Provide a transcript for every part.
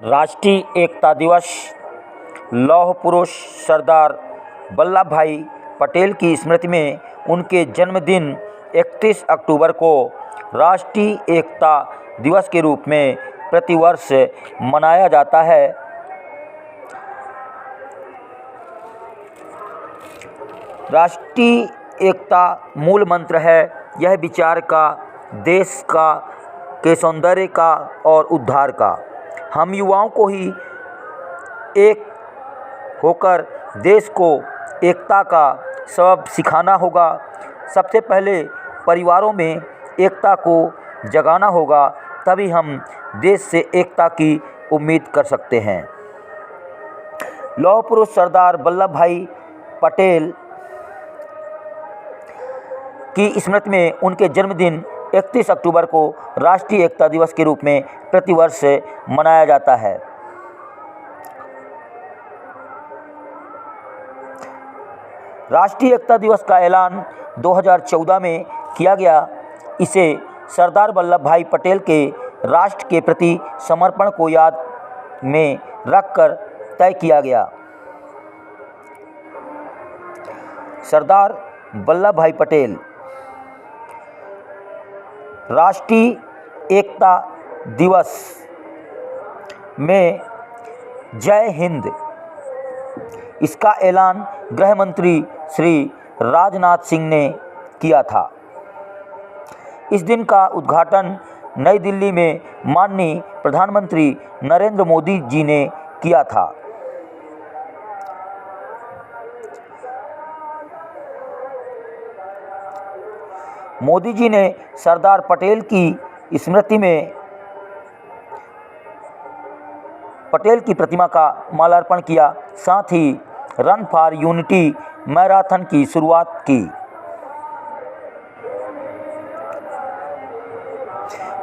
राष्ट्रीय एकता दिवस लौह पुरुष सरदार वल्लभ भाई पटेल की स्मृति में उनके जन्मदिन 31 अक्टूबर को राष्ट्रीय एकता दिवस के रूप में प्रतिवर्ष मनाया जाता है। राष्ट्रीय एकता मूल मंत्र है, यह विचार का, देश का, के सौंदर्य का और उद्धार का। हम युवाओं को ही एक होकर देश को एकता का सबक सिखाना होगा। सबसे पहले परिवारों में एकता को जगाना होगा, तभी हम देश से एकता की उम्मीद कर सकते हैं। लौह पुरुष सरदार वल्लभ भाई पटेल की स्मृति में उनके जन्मदिन 31 अक्टूबर को राष्ट्रीय एकता दिवस के रूप में प्रतिवर्ष मनाया जाता है। राष्ट्रीय एकता दिवस का ऐलान 2014 में किया गया। इसे सरदार वल्लभ भाई पटेल के राष्ट्र के प्रति समर्पण को याद में रखकर तय किया गया। सरदार वल्लभ भाई पटेल राष्ट्रीय एकता दिवस में जय हिंद, इसका ऐलान गृह मंत्री श्री राजनाथ सिंह ने किया था। इस दिन का उद्घाटन नई दिल्ली में माननीय प्रधानमंत्री नरेंद्र मोदी जी ने किया था। मोदी जी ने सरदार पटेल की स्मृति में पटेल की प्रतिमा का माल्यार्पण किया, साथ ही रन फॉर यूनिटी मैराथन की शुरुआत की।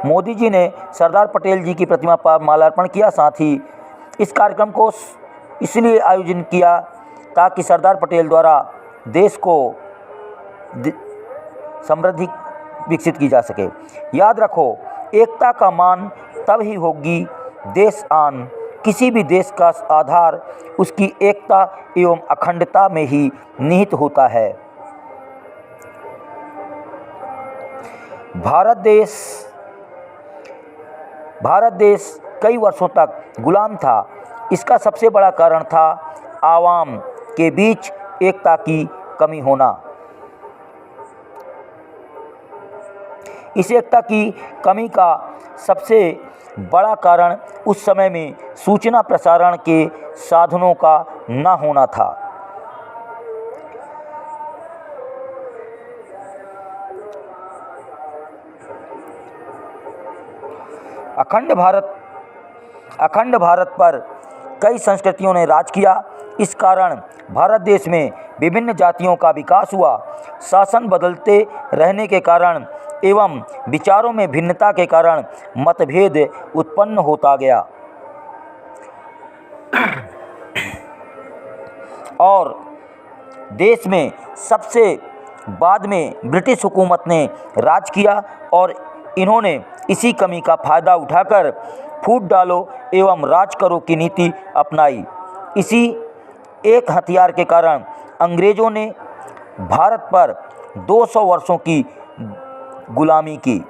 मोदी जी ने सरदार पटेल जी की प्रतिमा पर माल्यार्पण किया, साथ ही इस कार्यक्रम को इसलिए आयोजित किया ताकि सरदार पटेल द्वारा देश को समृद्धि विकसित की जा सके। याद रखो, एकता का मान तब ही होगी देश आन। किसी भी देश का आधार उसकी एकता एवं अखंडता में ही निहित होता है। भारत देश कई वर्षों तक गुलाम था। इसका सबसे बड़ा कारण था आवाम के बीच एकता की कमी होना। इस एकता की कमी का सबसे बड़ा कारण उस समय में सूचना प्रसारण के साधनों का न होना था। अखंड भारत पर कई संस्कृतियों ने राज किया। इस कारण भारत देश में विभिन्न जातियों का विकास हुआ। शासन बदलते रहने के कारण एवं विचारों में भिन्नता के कारण मतभेद उत्पन्न होता गया और देश में सबसे बाद में ब्रिटिश हुकूमत ने राज किया और इन्होंने इसी कमी का फायदा उठाकर फूट डालो एवं राज करो की नीति अपनाई। इसी एक हथियार के कारण अंग्रेजों ने भारत पर 200 वर्षों की गुलामी की।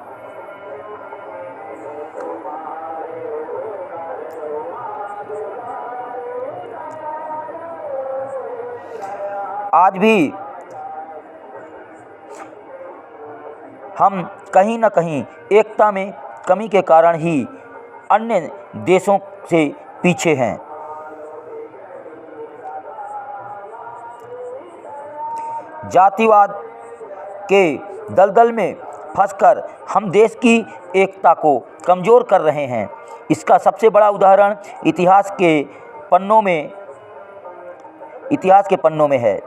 आज भी हम कहीं न कहीं एकता में कमी के कारण ही अन्य देशों से पीछे हैं। जातिवाद के दलदल में फंसकर हम देश की एकता को कमज़ोर कर रहे हैं। इसका सबसे बड़ा उदाहरण इतिहास के पन्नों में है।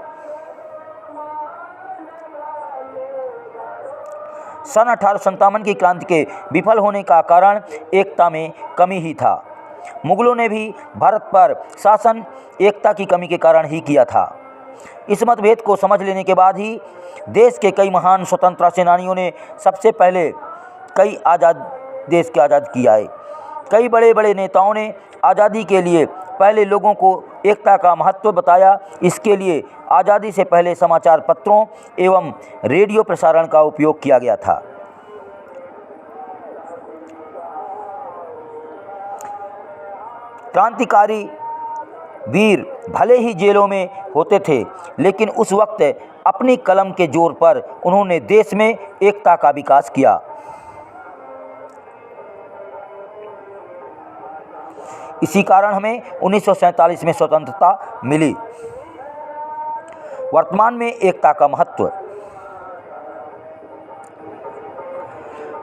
सन 1857 की क्रांति के विफल होने का कारण एकता में कमी ही था। मुगलों ने भी भारत पर शासन एकता की कमी के कारण ही किया था। इस मतभेद को समझ लेने के बाद ही देश के कई महान स्वतंत्रता सेनानियों ने सबसे पहले देश के आज़ाद किया है। कई बड़े बड़े नेताओं ने आज़ादी के लिए पहले लोगों को एकता का महत्व बताया। इसके लिए आज़ादी से पहले समाचार पत्रों एवं रेडियो प्रसारण का उपयोग किया गया था। क्रांतिकारी वीर भले ही जेलों में होते थे, लेकिन उस वक्त अपनी कलम के जोर पर उन्होंने देश में एकता का विकास किया। इसी कारण हमें 1947 में स्वतंत्रता मिली। वर्तमान में एकता का महत्व।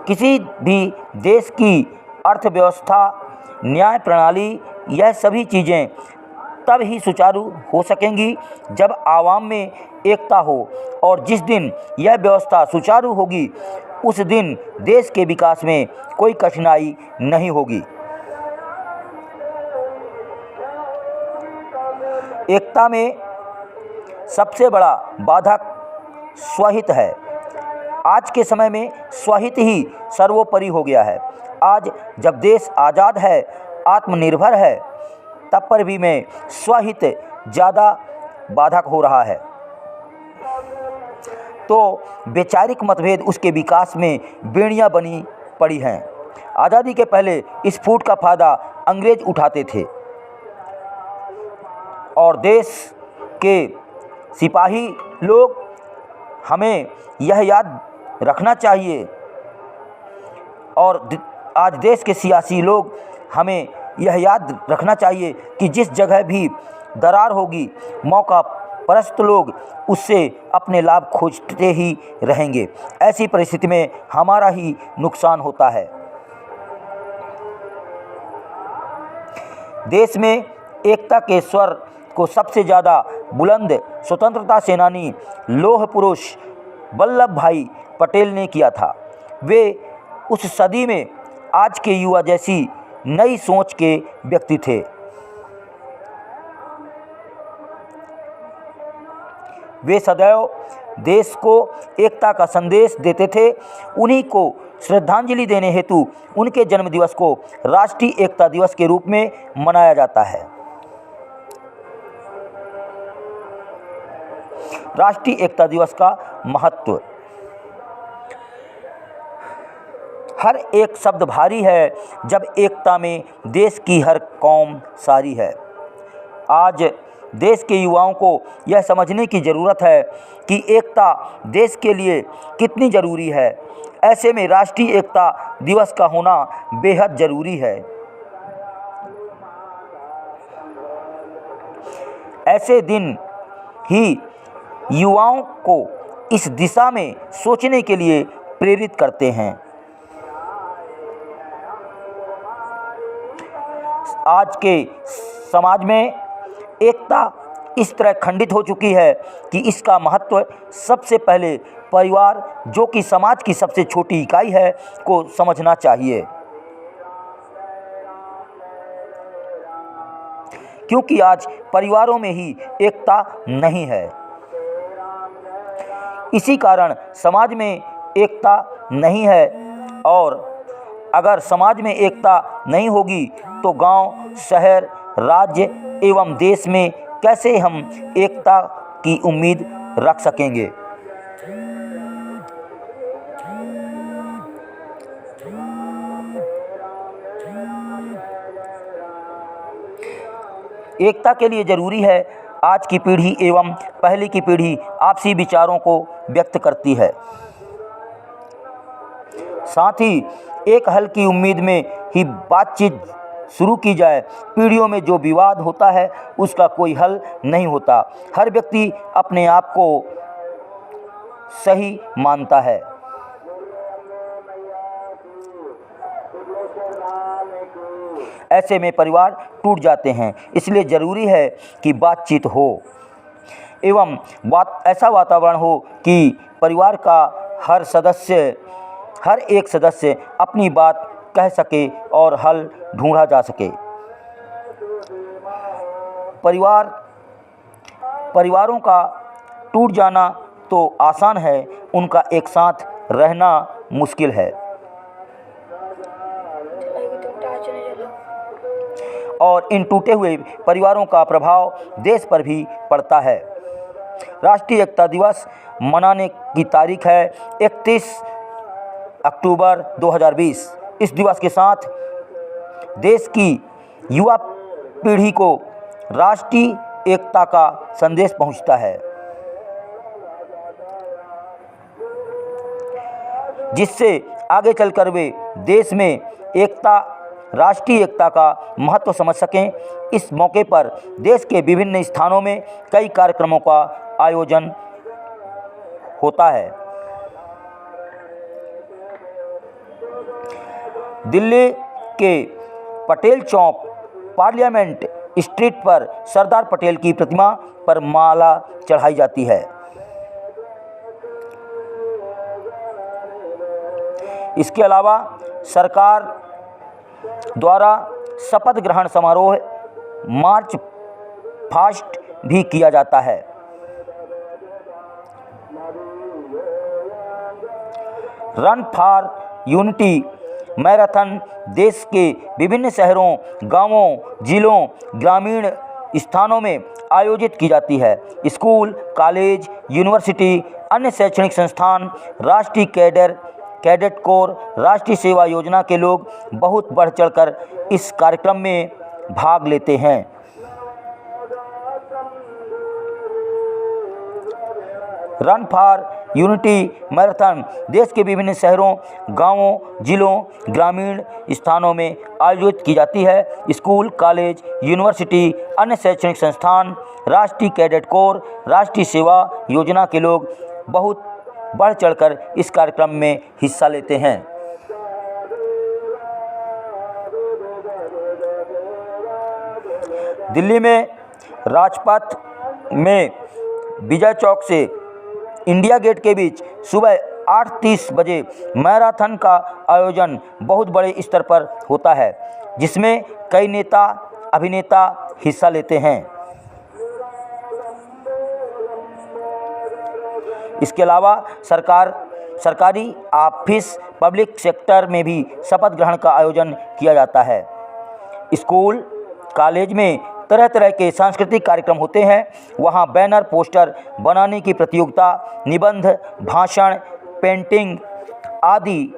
किसी भी देश की अर्थव्यवस्था, न्याय प्रणाली, यह सभी चीज़ें तब ही सुचारू हो सकेंगी जब आवाम में एकता हो, और जिस दिन यह व्यवस्था सुचारू होगी उस दिन देश के विकास में कोई कठिनाई नहीं होगी। एकता में सबसे बड़ा बाधक स्वहित है। आज के समय में स्वहित ही सर्वोपरि हो गया है। आज जब देश आज़ाद है, आत्मनिर्भर है, तब पर भी में स्वहित ज़्यादा बाधक हो रहा है। तो वैचारिक मतभेद उसके विकास में बेड़ियां बनी पड़ी हैं। आज़ादी के पहले इस फूट का फ़ायदा अंग्रेज उठाते थे और देश के सिपाही लोग, हमें यह याद रखना चाहिए, और आज देश के सियासी लोग, हमें यह याद रखना चाहिए कि जिस जगह भी दरार होगी, मौका परस्त लोग उससे अपने लाभ खोजते ही रहेंगे। ऐसी परिस्थिति में हमारा ही नुकसान होता है। देश में एकता के स्वर को सबसे ज़्यादा बुलंद स्वतंत्रता सेनानी लौह पुरुष वल्लभ भाई पटेल ने किया था। वे उस सदी में आज के युवा जैसी नई सोच के व्यक्ति थे। वे सदैव देश को एकता का संदेश देते थे। उन्हीं को श्रद्धांजलि देने हेतु उनके जन्मदिवस को राष्ट्रीय एकता दिवस के रूप में मनाया जाता है। राष्ट्रीय एकता दिवस का महत्व। हर एक शब्द भारी है जब एकता में देश की हर कौम सारी है। आज देश के युवाओं को यह समझने की ज़रूरत है कि एकता देश के लिए कितनी ज़रूरी है। ऐसे में राष्ट्रीय एकता दिवस का होना बेहद ज़रूरी है। ऐसे दिन ही युवाओं को इस दिशा में सोचने के लिए प्रेरित करते हैं। आज के समाज में एकता इस तरह खंडित हो चुकी है कि इसका महत्व सबसे पहले परिवार, जो कि समाज की सबसे छोटी इकाई है, को समझना चाहिए। क्योंकि आज परिवारों में ही एकता नहीं है। इसी कारण समाज में एकता नहीं है, और अगर समाज में एकता नहीं होगी तो गांव, शहर, राज्य एवं देश में कैसे हम एकता की उम्मीद रख सकेंगे। एकता के लिए ज़रूरी है आज की पीढ़ी एवं पहले की पीढ़ी आपसी विचारों को व्यक्त करती है। साथ ही एक हल की उम्मीद में ही बातचीत शुरू की जाए। पीढ़ियों में जो विवाद होता है उसका कोई हल नहीं होता। हर व्यक्ति अपने आप को सही मानता है। ऐसे में परिवार टूट जाते हैं। इसलिए ज़रूरी है कि बातचीत हो एवं ऐसा वातावरण हो कि परिवार का हर एक सदस्य अपनी बात कह सके और हल ढूंढा जा सके। परिवारों का टूट जाना तो आसान है, उनका एक साथ रहना मुश्किल है। और इन टूटे हुए परिवारों का प्रभाव देश पर भी पड़ता है। राष्ट्रीय एकता दिवस मनाने की तारीख है 31 अक्टूबर 2020। इस दिवस के साथ देश की युवा पीढ़ी को राष्ट्रीय एकता का संदेश पहुंचता है, जिससे आगे चलकर वे देश में एकता, राष्ट्रीय एकता का महत्व समझ सकें। इस मौके पर देश के विभिन्न स्थानों में कई कार्यक्रमों का आयोजन होता है। दिल्ली के पटेल चौक, पार्लियामेंट स्ट्रीट पर सरदार पटेल की प्रतिमा पर माला चढ़ाई जाती है। इसके अलावा सरकार द्वारा शपथ ग्रहण समारोह, मार्च पास्ट भी किया जाता है। रन फॉर यूनिटी मैराथन देश के विभिन्न शहरों, गांवों, जिलों, ग्रामीण स्थानों में आयोजित की जाती है। स्कूल, कॉलेज, यूनिवर्सिटी, अन्य शैक्षणिक संस्थान, राष्ट्रीय कैडेट कोर, राष्ट्रीय सेवा योजना के लोग बहुत बढ़ चढ़कर इस कार्यक्रम में भाग लेते हैं। रन फॉर यूनिटी मैराथन देश के विभिन्न शहरों, गांवों, जिलों, ग्रामीण स्थानों में आयोजित की जाती है। स्कूल, कॉलेज, यूनिवर्सिटी, अन्य शैक्षणिक संस्थान, राष्ट्रीय कैडेट कोर, राष्ट्रीय सेवा योजना के लोग बहुत बढ़ चढ़कर इस कार्यक्रम में हिस्सा लेते हैं। दिल्ली में राजपथ में विजय चौक से इंडिया गेट के बीच सुबह 8:30 बजे मैराथन का आयोजन बहुत बड़े स्तर पर होता है, जिसमें कई नेता, अभिनेता हिस्सा लेते हैं। इसके अलावा सरकारी ऑफिस, पब्लिक सेक्टर में भी शपथ ग्रहण का आयोजन किया जाता है। स्कूल, कॉलेज में तरह तरह के सांस्कृतिक कार्यक्रम होते हैं। वहाँ बैनर, पोस्टर बनाने की प्रतियोगिता, निबंध, भाषण, पेंटिंग आदि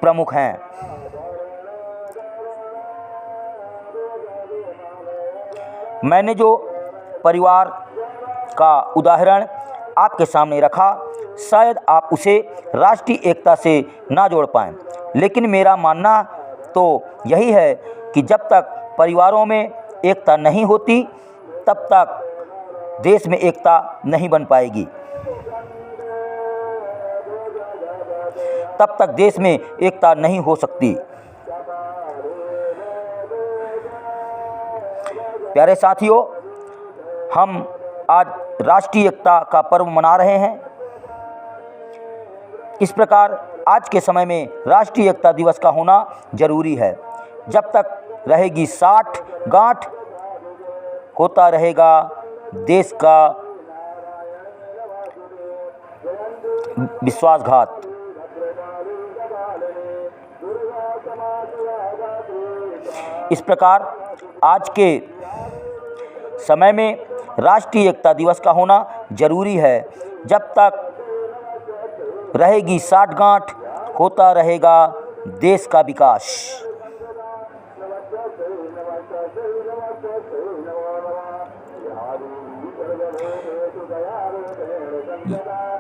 प्रमुख हैं। मैंने जो परिवार का उदाहरण आपके सामने रखा, शायद आप उसे राष्ट्रीय एकता से ना जोड़ पाएं, लेकिन मेरा मानना तो यही है कि जब तक परिवारों में एकता नहीं होती, तब तक देश में एकता नहीं बन पाएगी। तब तक देश में एकता नहीं हो सकती। प्यारे साथियों, हम आज राष्ट्रीय एकता का पर्व मना रहे हैं। इस प्रकार आज के समय में राष्ट्रीय एकता दिवस का होना जरूरी है। जब तक रहेगी साठगांठ, होता रहेगा देश का विश्वासघात। इस प्रकार आज के समय में राष्ट्रीय एकता दिवस का होना जरूरी है। जब तक रहेगी साठगांठ, होता रहेगा देश का विकास।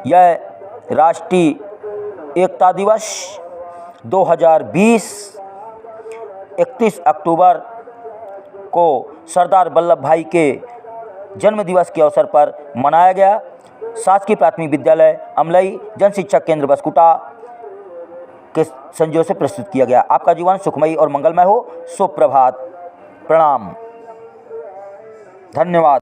यह राष्ट्रीय एकता दिवस 2020 31 अक्टूबर को सरदार वल्लभ भाई के जन्म दिवस के अवसर पर मनाया गया। शासकीय प्राथमिक विद्यालय अमलई जन शिक्षा केंद्र बसकुटा के संजोग से प्रस्तुत किया गया। आपका जीवन सुखमयी और मंगलमय हो। सुप्रभात, प्रणाम, धन्यवाद।